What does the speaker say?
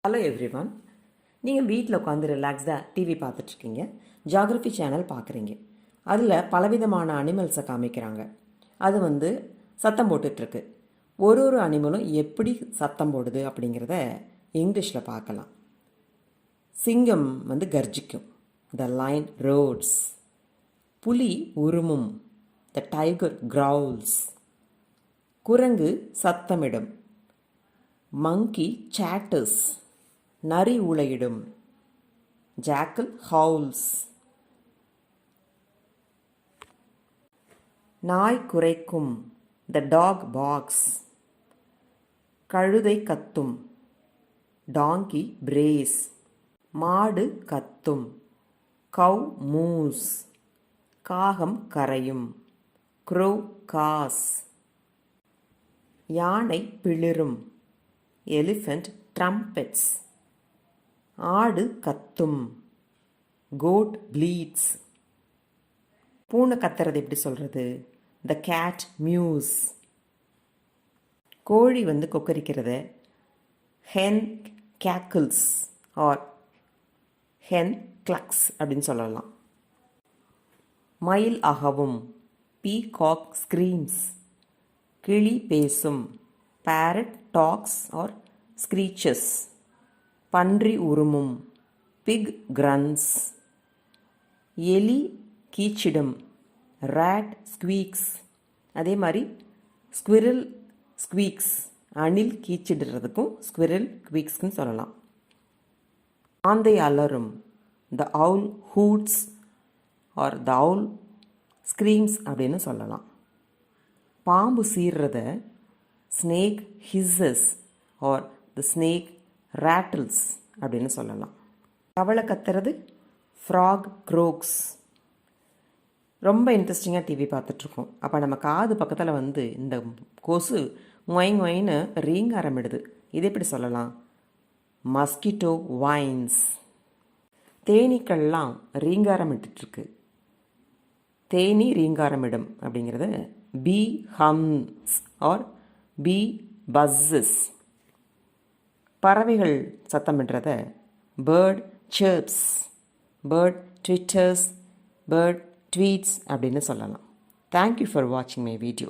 Hello everyone, நீங்கள் வீட்டில் உட்காந்து ரிலாக்ஸ்டாக டிவி பார்த்துட்ருக்கீங்க, ஜியாகிரஃபி சேனல் பார்க்குறீங்க. அதில் பலவிதமான அனிமல்ஸை காமிக்கிறாங்க. அது சத்தம் போட்டுட்ருக்கு. ஒரு அனிமலும் எப்படி சத்தம் போடுது அப்படிங்கிறத இங்கிலீஷில் பார்க்கலாம். சிங்கம் கர்ஜிக்கும், த லைன் ரோட்ஸ். புலி உருமும், த டைகர் கிரவுல்ஸ். குரங்கு சத்தமிடும், மங்கி சாட்டர்ஸ். நரி ஊளையிடும், ஜாக்கல் ஹவுல்ஸ். நாய் குரைக்கும், த டாக் பாக்ஸ். கழுதை கத்தும், டாங்கி பிரேஸ். மாடு கத்தும், கவ் மூஸ். காகம் கரையும், க்ரோ காஸ். யானை பிளிரும், எலிஃபண்ட் ட்ரம்பெட்ஸ். ஆடு கத்தும், கோட் ப்ளீட்ஸ். பூனை கத்துறது எப்படி சொல்கிறது? த கேட் மியூஸ். கோழி கொக்கரிக்கிறத ஹென் கேக்கிள்ஸ் ஆர் ஹென் கிளக்ஸ் அப்படின்னு சொல்லலாம். மயில் அகவும், பீகாக் ஸ்க்ரீம்ஸ். கிளி பேசும், பேரட் டாக்ஸ் ஆர் ஸ்க்ரீச்சஸ். பன்றி உருமும், பிக் கிரன்ஸ். எலி கீச்சிடும், ரேட் ஸ்குவீக்ஸ். அதே மாதிரி ஸ்குவிரல் ஸ்குவீக்ஸ், அணில் கீச்சிடுறதுக்கும் ஸ்குவிரல் குவீக்ஸ்க்குன்னு சொல்லலாம். ஆந்தை அலறும், த அவுல் ஹூட்ஸ் ஆர் த அவுல் ஸ்க்ரீம்ஸ் அப்படின்னு சொல்லலாம். பாம்பு சீர்றத snake hisses or the snake rattles அப்படின்னு சொல்லலாம். தவளை கத்துறது ஃப்ராக் க்ரோக்ஸ். ரொம்ப இன்ட்ரெஸ்டிங்காக டிவி பார்த்துட்ருக்கோம். அப்போ நம்ம காது பக்கத்தில் இந்த கொசு மொயின்னு ரீங்காரமிடுது. இது எப்படி சொல்லலாம்? Mosquito whines. தேனீக்கள்லாம் ரீங்காரமிட்டுருக்கு. தேனி ரீங்காரமிடும் அப்படிங்கிறது bee hums or bee buzzes. பறவைகள் சத்தமிடுறத bird chirps, bird twitters, bird tweets அப்படின்னு சொல்லலாம். Thank you for watching my video.